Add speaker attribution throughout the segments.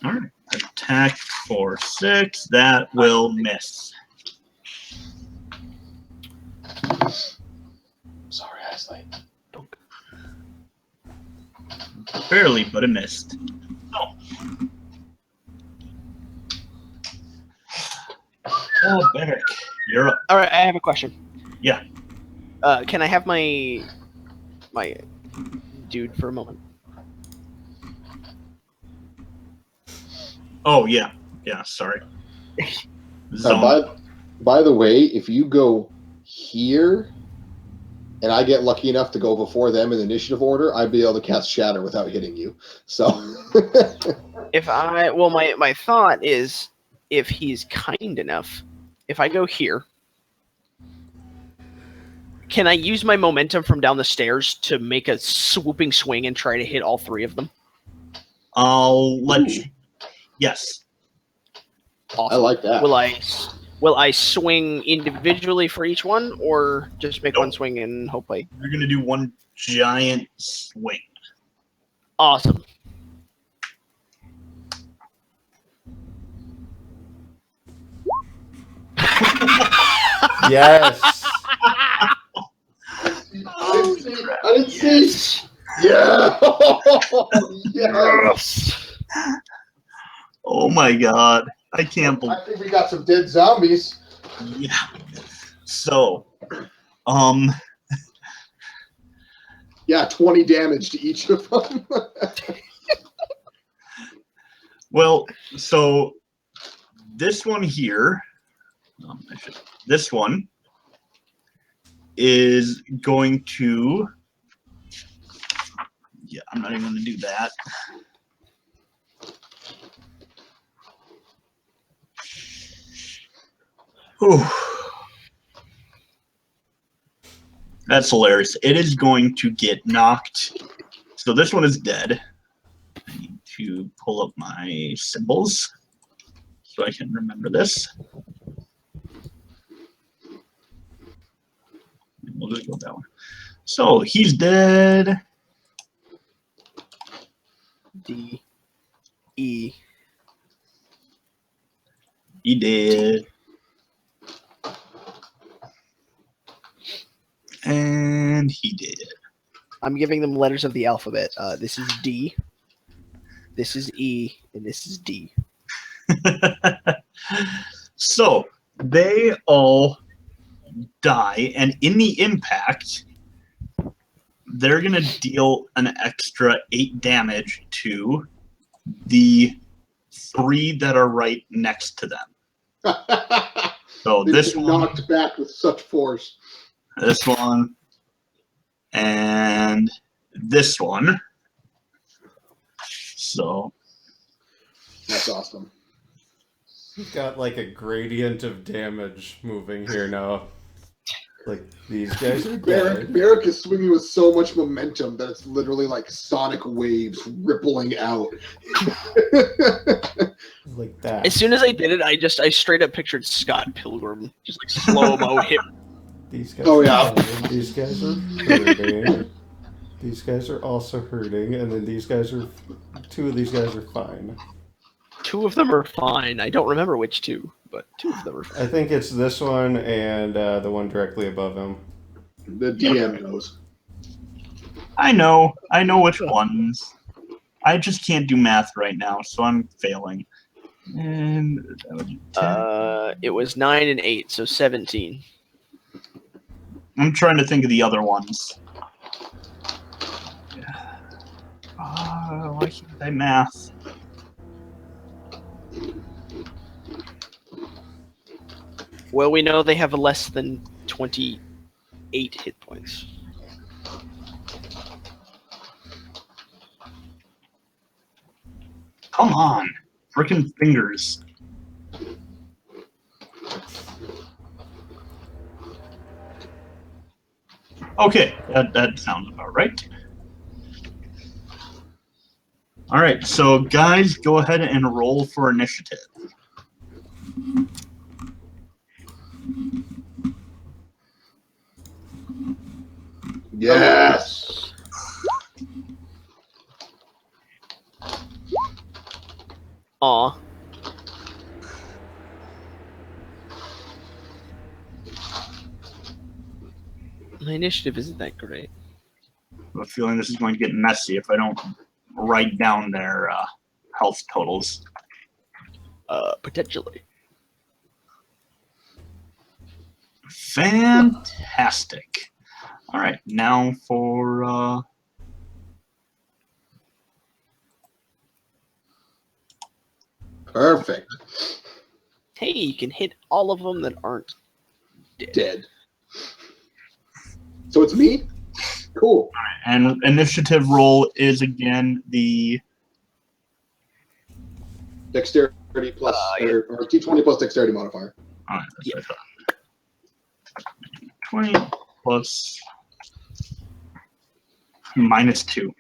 Speaker 1: All right. Attack for 6. That will miss.
Speaker 2: Sorry, Ashley.
Speaker 1: Barely, but it missed. Oh, Beric, you're up.
Speaker 3: All right, I have a question.
Speaker 1: Yeah.
Speaker 3: Can I have my dude for a moment?
Speaker 1: Oh, yeah. Yeah, sorry. Zone.
Speaker 2: By the way, if you go here, and I get lucky enough to go before them in initiative order, I'd be able to cast Shatter without hitting you. So,
Speaker 3: my thought is, if he's kind enough, if I go here, can I use my momentum from down the stairs to make a swooping swing and try to hit all 3 of them?
Speaker 1: I'll let you. Yes.
Speaker 3: Awesome.
Speaker 2: I like that.
Speaker 3: Will I swing individually for each one, or just make one swing and hope I...
Speaker 1: You're going to do one giant swing.
Speaker 3: Awesome.
Speaker 4: Yes.
Speaker 2: I didn't see. Yeah.
Speaker 3: Yes.
Speaker 1: Oh my god. I can't believe.
Speaker 2: I think we got some dead zombies.
Speaker 1: Yeah. So,
Speaker 2: Yeah, 20 damage to each of them.
Speaker 1: well, so this one here, this one is going to, yeah, I'm not even going to do that. Whew. That's hilarious. It is going to get knocked. So this one is dead. I need to pull up my symbols so I can remember this. We'll just go with that one. So he's dead.
Speaker 3: D. E.
Speaker 1: He did. And he did.
Speaker 3: I'm giving them letters of the alphabet. This is D. This is E. And this is D.
Speaker 1: So they all die, and in the impact, they're going to deal an extra 8 damage to the 3 that are right next to them. So this one
Speaker 2: knocked back with such force.
Speaker 1: This one, and this one. So
Speaker 2: that's awesome.
Speaker 4: We've got like a gradient of damage moving here now. Like these guys are dead.
Speaker 2: Beric is swinging with so much momentum that it's literally like sonic waves rippling out.
Speaker 4: Like that.
Speaker 3: As soon as I did it, I straight up pictured Scott Pilgrim, just like slow-mo hit.
Speaker 4: These guys These guys are hurting. These guys are also hurting, and then these guys are... 2 of these guys are fine.
Speaker 3: 2 of them are fine. I don't remember which 2, but 2 of them are fine.
Speaker 4: I think it's this one and the one directly above him.
Speaker 2: The DM knows.
Speaker 1: I know which ones. I just can't do math right now, so I'm failing. And that would be 10.
Speaker 3: It was 9 and 8, so 17.
Speaker 1: I'm trying to think of the other ones. Why can't I math?
Speaker 3: Well, we know they have less than 28 hit points.
Speaker 1: Come on, frickin' fingers. Okay, that sounds about right. All right, so guys, go ahead and roll for initiative.
Speaker 2: Yes.
Speaker 3: Aw. My initiative isn't that great.
Speaker 1: I have a feeling this is going to get messy if I don't write down their health totals.
Speaker 3: Potentially.
Speaker 1: Fantastic. All right, now for
Speaker 2: Perfect.
Speaker 3: Hey, you can hit all of them that aren't
Speaker 2: Dead. So it's me? Cool.
Speaker 1: and initiative roll is again the
Speaker 2: Dexterity plus, or D20 plus dexterity modifier.
Speaker 1: all right, that's what I thought. 20 plus -2.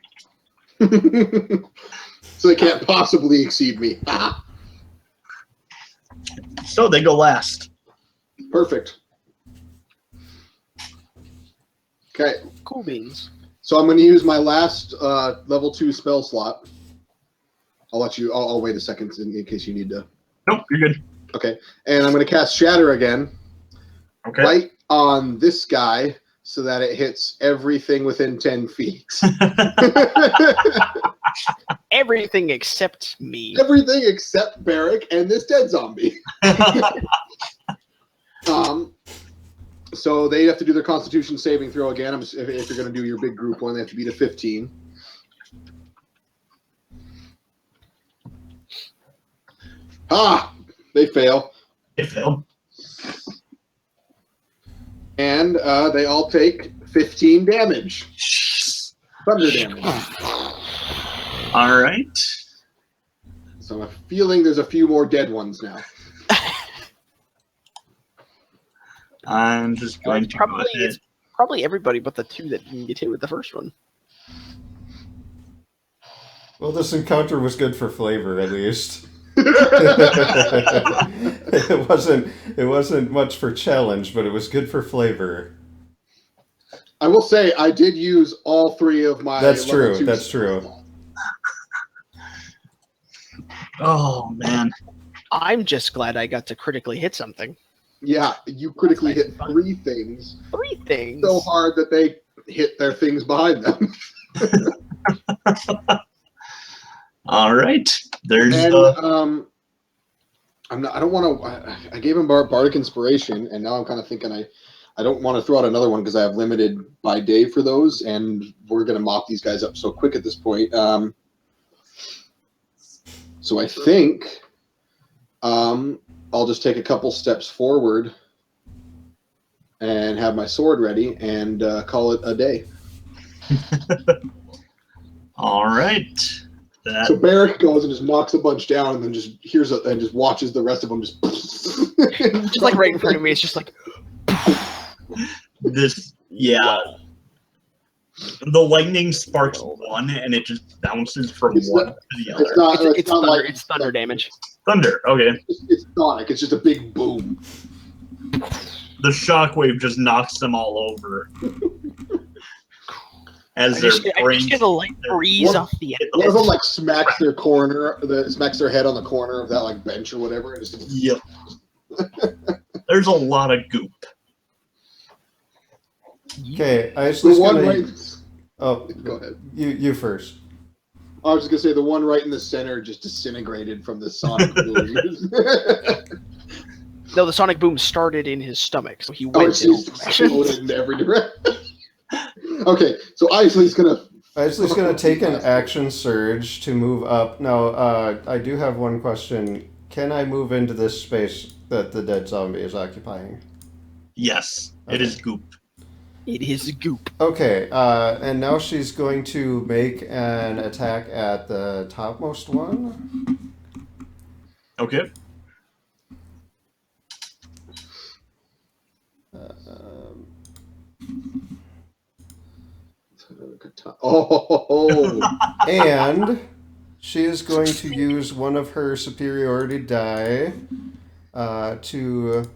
Speaker 2: So they can't possibly exceed me. Ah,
Speaker 1: So they go last.
Speaker 2: perfect. Okay,
Speaker 3: cool beans.
Speaker 2: so I'm going to use my last level 2 spell slot. I'll let you. I'll wait a second in case you need to.
Speaker 1: Nope, you're good.
Speaker 2: Okay, and I'm going to cast Shatter again,
Speaker 1: Okay.
Speaker 2: right on this guy, so that it hits everything within 10 feet.
Speaker 3: Everything except me.
Speaker 2: Everything except Barrick and this dead zombie. So they have to do their Constitution saving throw again. If you're going to do your big group one, they have to beat a 15. They fail.
Speaker 1: It failed.
Speaker 2: And they all take 15 damage. Thunder damage.
Speaker 1: All right.
Speaker 2: So I'm feeling there's a few more dead ones now.
Speaker 1: I'm just going to go ahead.
Speaker 3: It's probably everybody but the two that didn't get hit with the first one.
Speaker 4: Well, this encounter was good for flavor, at least. It wasn't much for challenge, but it was good for flavor.
Speaker 2: I will say I did use all 3 of my.
Speaker 4: That's
Speaker 2: level
Speaker 4: true.
Speaker 2: 2
Speaker 4: That's
Speaker 2: spells.
Speaker 4: true.
Speaker 1: Oh man.
Speaker 3: I'm just glad I got to critically hit something.
Speaker 2: Yeah, you critically hit 3 things
Speaker 3: 3 things.
Speaker 2: so hard that they hit their things behind them.
Speaker 1: All right. There's
Speaker 2: And I don't want to. I gave him Bardic Inspiration, and now I'm kind of thinking I don't want to throw out another one because I have limited by day for those, and we're going to mop these guys up so quick at this point. So I think I'll just take a couple steps forward and have my sword ready and call it a day.
Speaker 1: all right. That
Speaker 2: So Barrick goes and just knocks a bunch down, and then just and just watches the rest of them just.
Speaker 3: Just like right in front of me, it's just like
Speaker 1: this yeah. The lightning sparks one and it just bounces from
Speaker 2: It's
Speaker 1: one
Speaker 2: not-
Speaker 1: to the
Speaker 2: It's
Speaker 1: other.
Speaker 2: not. It's,
Speaker 3: it's
Speaker 2: not
Speaker 3: thunder.
Speaker 2: like
Speaker 3: It's thunder damage.
Speaker 1: Thunder. Okay.
Speaker 2: It's sonic. It's just a big boom.
Speaker 1: The shockwave just knocks them all over. As
Speaker 3: I
Speaker 1: their
Speaker 3: just
Speaker 1: brains
Speaker 3: get a light breeze
Speaker 2: One-
Speaker 3: off the end.
Speaker 2: One of them like smacks their smacks their head on the corner of that like bench or whatever, and just.
Speaker 1: Yep. There's a lot of goop.
Speaker 4: Okay, I was
Speaker 2: The
Speaker 4: just
Speaker 2: one
Speaker 4: gonna.
Speaker 2: right.
Speaker 4: Oh,
Speaker 2: Go ahead.
Speaker 4: you first.
Speaker 2: I was just gonna say the one right in the center just disintegrated from the sonic boom.
Speaker 3: No, the sonic boom started in his stomach, so he
Speaker 2: Oh,
Speaker 3: went
Speaker 2: it's
Speaker 3: in all
Speaker 2: just
Speaker 3: directions.
Speaker 2: exploded in every direction. Okay, so Isley's gonna.
Speaker 4: Isley's going to take an action surge to move up. Now, I do have one question. Can I move into this space that the dead zombie is occupying?
Speaker 1: Yes, it is goop.
Speaker 3: It is goop.
Speaker 4: Okay, and now she's going to make an attack at the topmost one.
Speaker 1: Okay.
Speaker 2: Oh,
Speaker 4: And she is going to use one of her superiority die to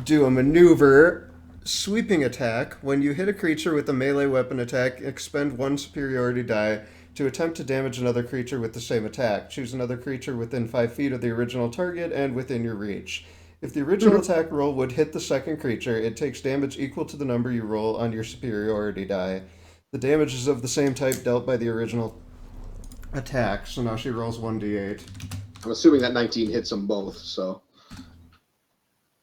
Speaker 4: do a maneuver sweeping attack. When you hit a creature with a melee weapon attack, expend one superiority die To attempt to damage another creature with the same attack, choose another creature within 5 feet of the original target and within your reach. If the original attack roll would hit the second creature, it takes damage equal to the number you roll on your superiority die. The damage is of the same type dealt by the original attack, so now she rolls 1d8.
Speaker 2: I'm assuming that 19 hits them both, so.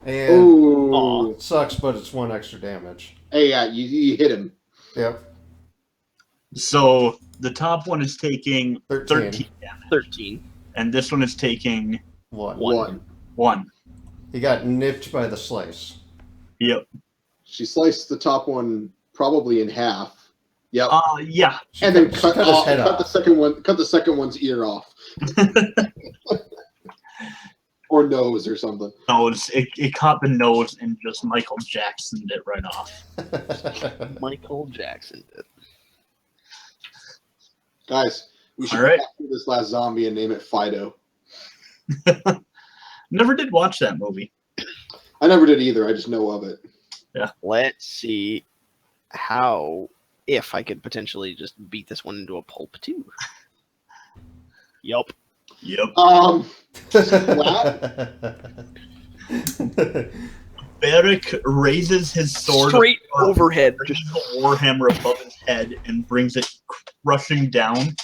Speaker 4: And
Speaker 2: Ooh.
Speaker 4: sucks, but it's 1 extra damage.
Speaker 2: Hey, yeah, you hit him.
Speaker 4: Yep.
Speaker 1: So the top one is taking
Speaker 4: 13.
Speaker 1: 13 damage,
Speaker 3: 13.
Speaker 1: and this one is taking
Speaker 4: 1.
Speaker 1: 1.
Speaker 4: He got nipped by the slice.
Speaker 1: Yep.
Speaker 2: She sliced the top one probably in half. Yep.
Speaker 1: Yeah.
Speaker 2: And then
Speaker 4: she
Speaker 2: cut
Speaker 4: his head off.
Speaker 2: the second one's ear off. Or nose or something.
Speaker 1: Nose. It caught the nose and just Michael Jacksoned it right off.
Speaker 3: Michael Jackson did.
Speaker 2: Guys, we should
Speaker 1: All right.
Speaker 2: capture this last zombie and name it Fido.
Speaker 1: Never did watch that movie.
Speaker 2: I never did either. I just know of it.
Speaker 3: Let's see if I could potentially just beat this one into a pulp too. Yup.
Speaker 1: Yep. Beric raises his sword
Speaker 3: Straight
Speaker 1: above-
Speaker 3: overhead.
Speaker 1: brings the warhammer above his head and brings it crushing down,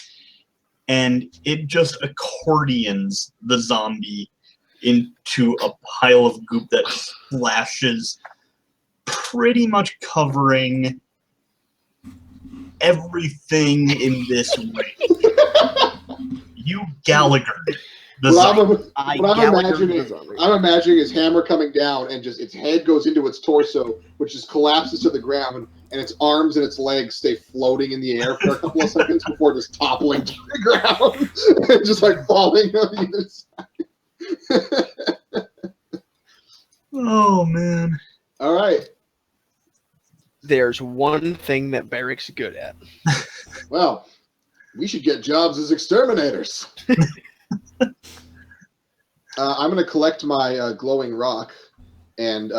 Speaker 1: and it just accordions the zombie into a pile of goop that splashes, pretty much covering everything in this range. You Gallagher. The zombie.
Speaker 2: I'm imagining his hammer coming down and just its head goes into its torso, which just collapses to the ground, and its arms and its legs stay floating in the air for a couple of seconds before just toppling to the ground and just like falling on either side.
Speaker 1: Oh man.
Speaker 2: All right.
Speaker 3: There's one thing that Beric's good at.
Speaker 2: Well, we should get jobs as exterminators. I'm going to collect my glowing rock and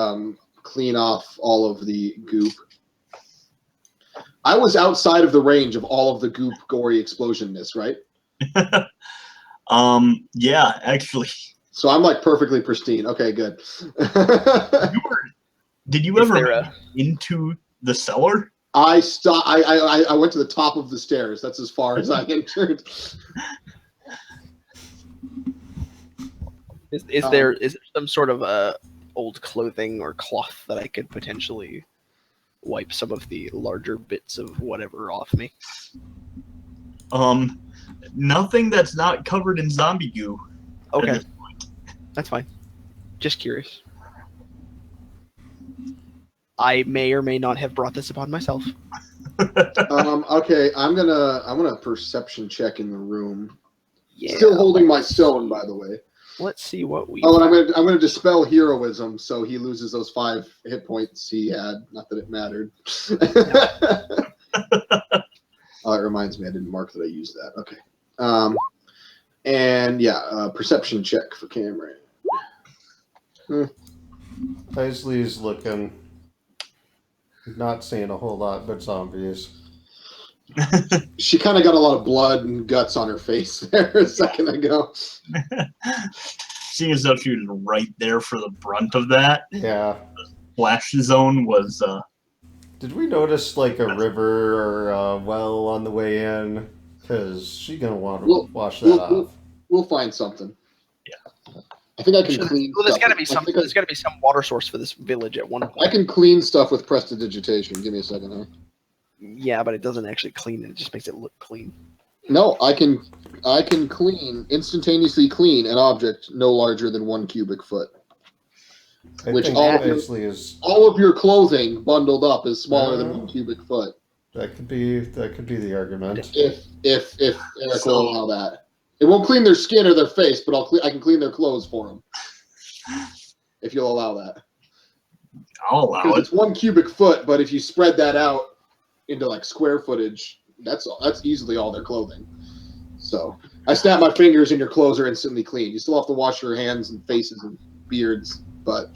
Speaker 2: clean off all of the goop. I was outside of the range of all of the goop, gory explosionness, right?
Speaker 1: Yeah, actually.
Speaker 2: So I'm like perfectly pristine. Okay, good.
Speaker 1: Did you
Speaker 3: Is
Speaker 1: ever
Speaker 3: there
Speaker 1: make it into the cellar?
Speaker 2: I went to the top of the stairs. That's as far as I entered.
Speaker 3: Is there some sort of old clothing or cloth that I could potentially wipe some of the larger bits of whatever off me?
Speaker 1: Nothing that's not covered in zombie goo. at
Speaker 3: Okay,
Speaker 1: this point.
Speaker 3: that's fine. Just curious. I may or may not have brought this upon myself.
Speaker 2: Okay, I'm gonna perception check in the room.
Speaker 3: Yeah.
Speaker 2: Still holding my stone, by the way.
Speaker 3: Let's see what we.
Speaker 2: Oh, and I'm gonna dispel heroism, so he loses those 5 hit points he had. Not that it mattered. Oh, it reminds me, I didn't mark that I used that. Okay. And yeah, perception check for Cameron.
Speaker 4: Isley's looking. Not seeing a whole lot but zombies.
Speaker 2: She kind of got a lot of blood and guts on her face there a second ago.
Speaker 1: Seeing as though she was right there for the brunt of that,
Speaker 4: Yeah.
Speaker 1: splash zone was
Speaker 4: Did we notice like a river or a well on the way in? Because she's gonna want to wash that off.
Speaker 2: We'll find something.
Speaker 1: Yeah.
Speaker 2: I think I can clean.
Speaker 3: Well, there's
Speaker 2: stuff
Speaker 3: got to be
Speaker 2: with-
Speaker 3: some. There's got to be some water source for this village at one
Speaker 2: I
Speaker 3: point.
Speaker 2: can clean stuff with prestidigitation. Give me a second here.
Speaker 3: Yeah, but it doesn't actually clean it. It just makes it look clean.
Speaker 2: No, I can instantaneously clean an object no larger than 1 cubic foot.
Speaker 4: I
Speaker 2: Which
Speaker 4: think
Speaker 2: all-
Speaker 4: Isley is.
Speaker 2: All of your clothing bundled up is smaller than 1 cubic foot.
Speaker 4: That could be the argument.
Speaker 2: If Eric will allow that, it won't clean their skin or their face, but I can clean their clothes for them. If you'll allow that,
Speaker 1: I'll allow
Speaker 2: because
Speaker 1: it.
Speaker 2: it's 1 cubic foot, but if you spread that out into like square footage, that's easily all their clothing. So I snap my fingers and your clothes are instantly clean. You still have to wash your hands and faces and beards, but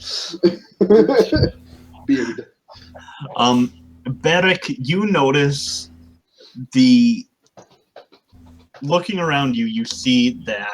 Speaker 2: beard.
Speaker 1: Beric, you notice the looking around you, you see that